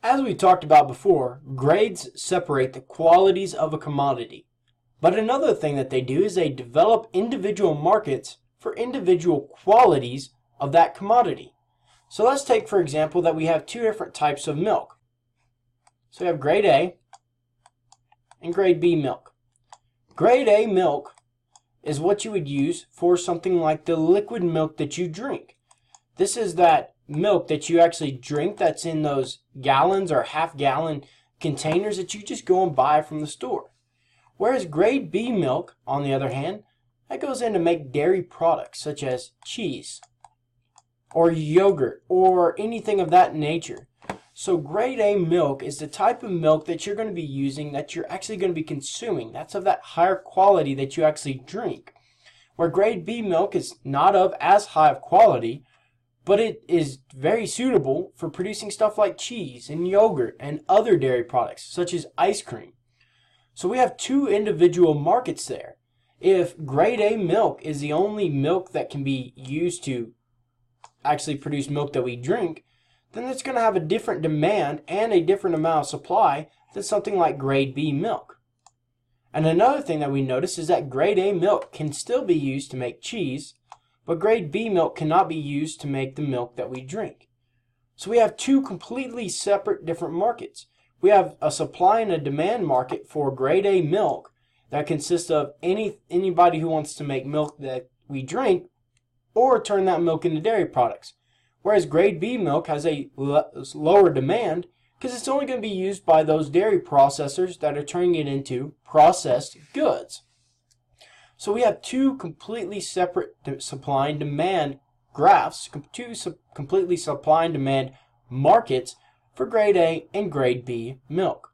As we talked about before, grades separate the qualities of a commodity. But another thing that they do is they develop individual markets for individual qualities of that commodity. So let's take, for example, that we have two different types of milk. So we have grade A and grade B milk. Grade A milk is what you would use for something like the liquid milk that you drink. This is that milk that you actually drink that's in those gallons or half-gallon containers that you just go and buy from the store. Whereas grade B milk, on the other hand, that goes in to make dairy products such as cheese or yogurt or anything of that nature. So grade A milk is the type of milk that you're going to be using, that you're actually going to be consuming. That's of that higher quality that you actually drink. Where grade B milk is not of as high of quality, but it is very suitable for producing stuff like cheese and yogurt and other dairy products such as ice cream. So we have two individual markets there. If grade A milk is the only milk that can be used to actually produce milk that we drink, then it's going to have a different demand and a different amount of supply than something like grade B milk. And another thing that we notice is that grade A milk can still be used to make cheese, but grade B milk cannot be used to make the milk that we drink. So we have two completely separate different markets. We have a supply and a demand market for grade A milk that consists of anybody who wants to make milk that we drink or turn that milk into dairy products. Whereas grade B milk has a lower demand because it's only going to be used by those dairy processors that are turning it into processed goods. So we have two completely separate supply and demand graphs, two completely supply and demand markets for grade A and grade B milk.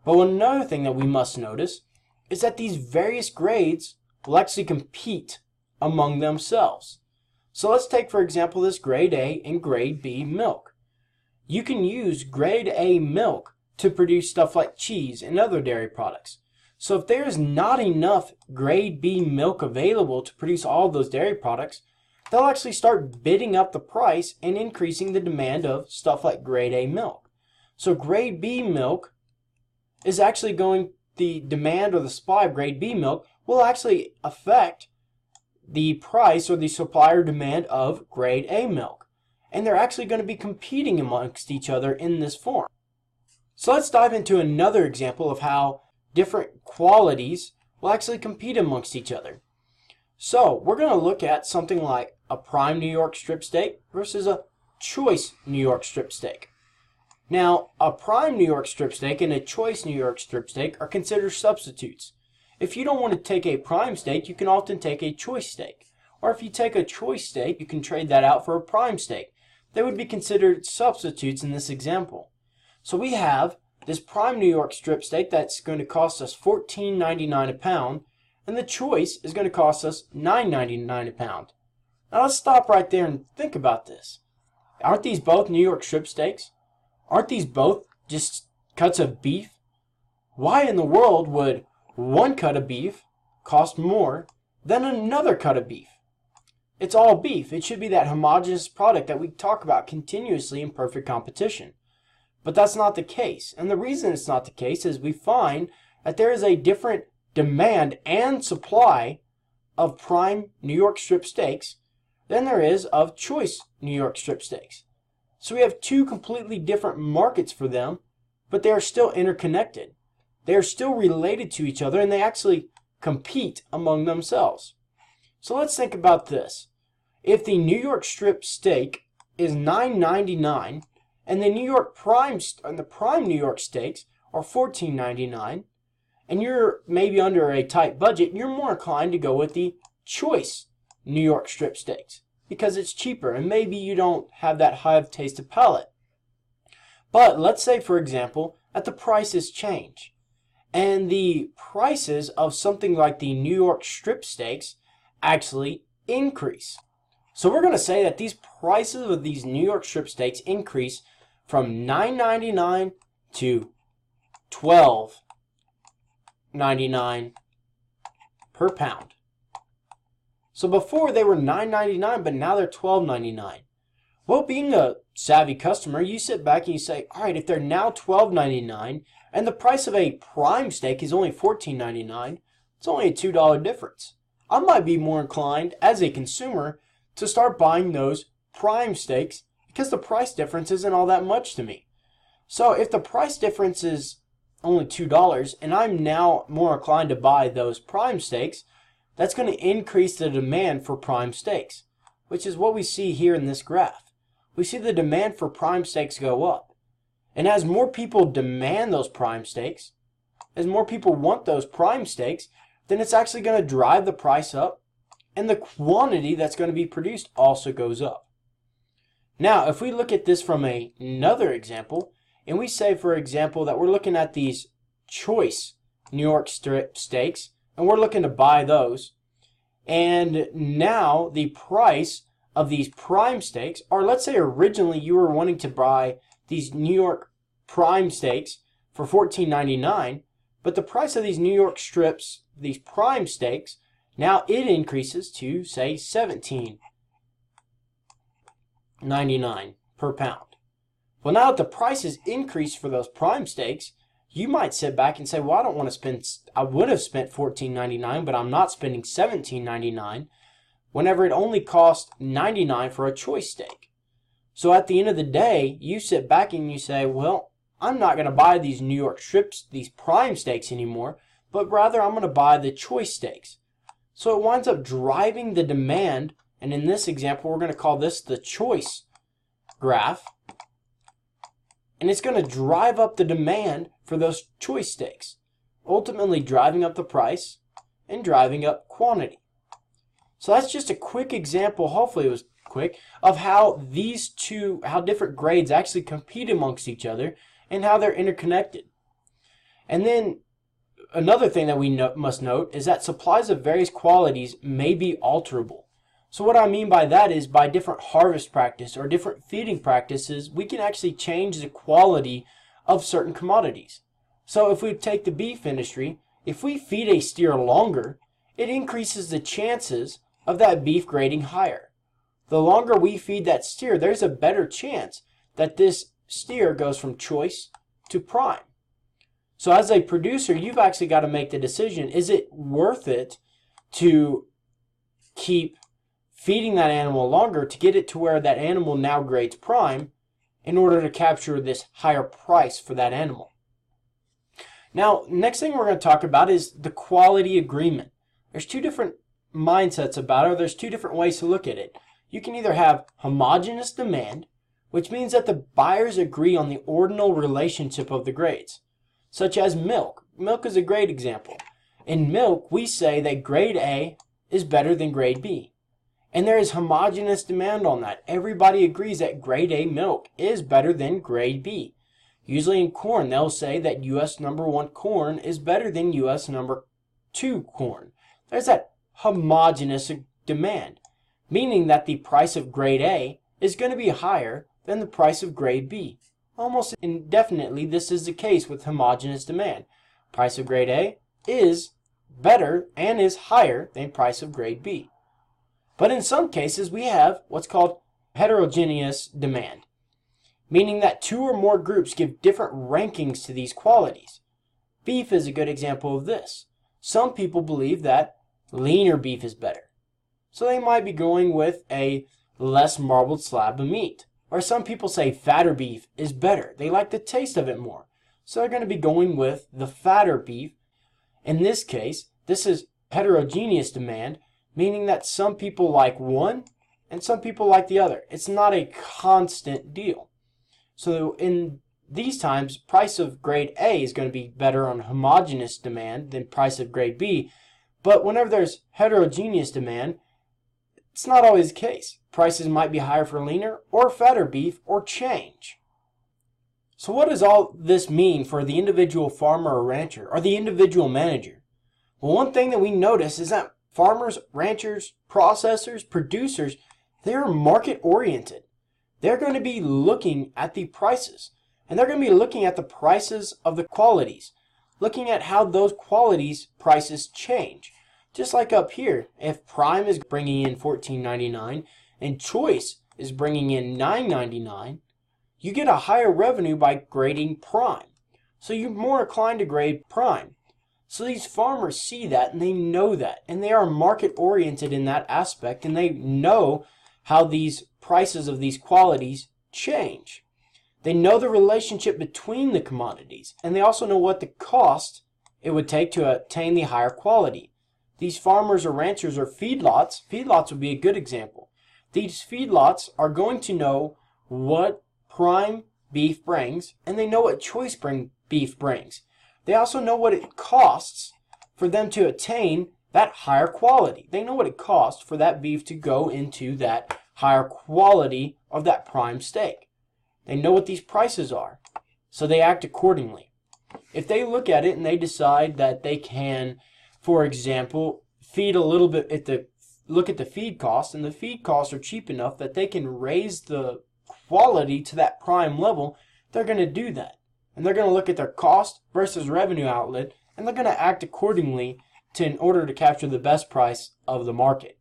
But another thing that we must notice is that these various grades will actually compete among themselves. So let's take, for example, this grade A and grade B milk. You can use grade A milk to produce stuff like cheese and other dairy products. So if there is not enough grade B milk available to produce all of those dairy products, they'll actually start bidding up the price and increasing the demand of stuff like grade A milk. So grade B milk is actually the demand or the supply of grade B milk will actually affect the price or the supply or demand of grade A milk. And they're actually going to be competing amongst each other in this form. So let's dive into another example of how different qualities will actually compete amongst each other. So we're going to look at something like a prime New York strip steak versus a choice New York strip steak. Now, a prime New York strip steak and a choice New York strip steak are considered substitutes. If you don't want to take a prime steak, you can often take a choice steak. Or if you take a choice steak, you can trade that out for a prime steak. They would be considered substitutes in this example. So we have this prime New York strip steak that's going to cost us $14.99 a pound, and the choice is going to cost us $9.99 a pound. Now let's stop right there and think about this. Aren't these both New York strip steaks? Aren't these both just cuts of beef? Why in the world would one cut of beef cost more than another cut of beef? It's all beef. It should be that homogeneous product that we talk about continuously in perfect competition. But that's not the case. And the reason it's not the case is we find that there is a different demand and supply of prime New York strip steaks than there is of choice New York strip steaks. So we have two completely different markets for them, but they are still interconnected. They are still related to each other, and they actually compete among themselves. So let's think about this. If the New York strip steak is $9.99 and the prime New York steaks are $14.99, and you're maybe under a tight budget, you're more inclined to go with the choice New York strip steaks because it's cheaper and maybe you don't have that high of taste of palate. But let's say, for example, that the prices change and the prices of something like the New York strip steaks actually increase. So we're going to say that these prices of these New York strip steaks increase from $9.99 to $12.99 per pound. So before they were $9.99, but now they're $12.99. Well, being a savvy customer, you sit back and you say, all right, if they're now $12.99 and the price of a prime steak is only $14.99, it's only a $2 difference. I might be more inclined as a consumer to start buying those prime steaks because the price difference isn't all that much to me. So if the price difference is only $2 and I'm now more inclined to buy those prime steaks, that's going to increase the demand for prime steaks, which is what we see here in this graph. We see the demand for prime steaks go up. And as more people demand those prime steaks, as more people want those prime steaks, then it's actually going to drive the price up, and the quantity that's going to be produced also goes up. Now, if we look at this from another example, and we say, for example, that we're looking at these choice New York strip steaks, and we're looking to buy those, and now the price of these prime steaks, or let's say originally you were wanting to buy these New York prime steaks for $14.99, but the price of these New York strips, these prime steaks, now it increases to, say, $17.99 per pound. Well, now that the prices increase for those prime steaks, you might sit back and say, well, I don't want to spend, I would have spent $14.99, but I'm not spending $17.99 whenever it only cost $99 for a choice steak. So at the end of the day, you sit back and you say, well, I'm not going to buy these New York strips, these prime steaks anymore, but rather I'm going to buy the choice steaks. So it winds up driving the demand, and in this example, we're going to call this the choice graph, and it's going to drive up the demand for those choice steaks, ultimately driving up the price and driving up quantity. So that's just a quick example, hopefully it was quick, of how how different grades actually compete amongst each other and how they're interconnected. And then another thing that we must note is that supplies of various qualities may be alterable. So what I mean by that is by different harvest practice or different feeding practices, we can actually change the quality of certain commodities. So if we take the beef industry, if we feed a steer longer, it increases the chances of that beef grading higher. The longer we feed that steer, there's a better chance that this steer goes from choice to prime. So as a producer, you've actually got to make the decision, is it worth it to keep feeding that animal longer to get it to where that animal now grades prime in order to capture this higher price for that animal? Now, next thing we're going to talk about is the quality agreement. There's two different mindsets about it, or there's two different ways to look at it. You can either have homogeneous demand, which means that the buyers agree on the ordinal relationship of the grades, such as milk. Milk is a great example. In milk, we say that grade A is better than grade B. And there is homogeneous demand on that. Everybody agrees that grade A milk is better than grade B. Usually in corn, they'll say that US number 1 corn is better than US number 2 corn. There's that homogeneous demand, meaning that the price of grade A is going to be higher than the price of grade B. Almost indefinitely, this is the case with homogeneous demand. Price of grade A is better and is higher than price of grade B. But in some cases, we have what's called heterogeneous demand, meaning that two or more groups give different rankings to these qualities. Beef is a good example of this. Some people believe that leaner beef is better, so they might be going with a less marbled slab of meat. Or some people say fatter beef is better. They like the taste of it more, so they're going to be going with the fatter beef. In this case, this is heterogeneous demand, meaning that some people like one and some people like the other. It's not a constant deal. So in these times, price of grade A is going to be better on homogeneous demand than price of grade B. But whenever there's heterogeneous demand, it's not always the case. Prices might be higher for leaner or fatter beef or change. So what does all this mean for the individual farmer or rancher or the individual manager? Well, one thing that we notice is that farmers, ranchers, processors, producers, they're market oriented. They're going to be looking at the prices, and they're going to be looking at the prices of the qualities, looking at how those qualities prices change. Just like up here, if prime is bringing in $14.99 and choice is bringing in $9.99, you get a higher revenue by grading prime. So you're more inclined to grade prime. So these farmers see that and they know that, and they are market oriented in that aspect, and they know how these prices of these qualities change. They know the relationship between the commodities, and they also know what the cost it would take to attain the higher quality. These farmers or ranchers or feedlots would be a good example. These feedlots are going to know what prime beef brings, and they know what choice beef brings. They also know what it costs for them to attain that higher quality. They know what it costs for that beef to go into that higher quality of that prime steak. They know what these prices are, so they act accordingly. If they look at it and they decide that they can, for example, feed a little bit look at the feed costs, and the feed costs are cheap enough that they can raise the quality to that prime level, they're going to do that. And they're going to look at their cost versus revenue outlet, and they're going to act accordingly in order to capture the best price of the market.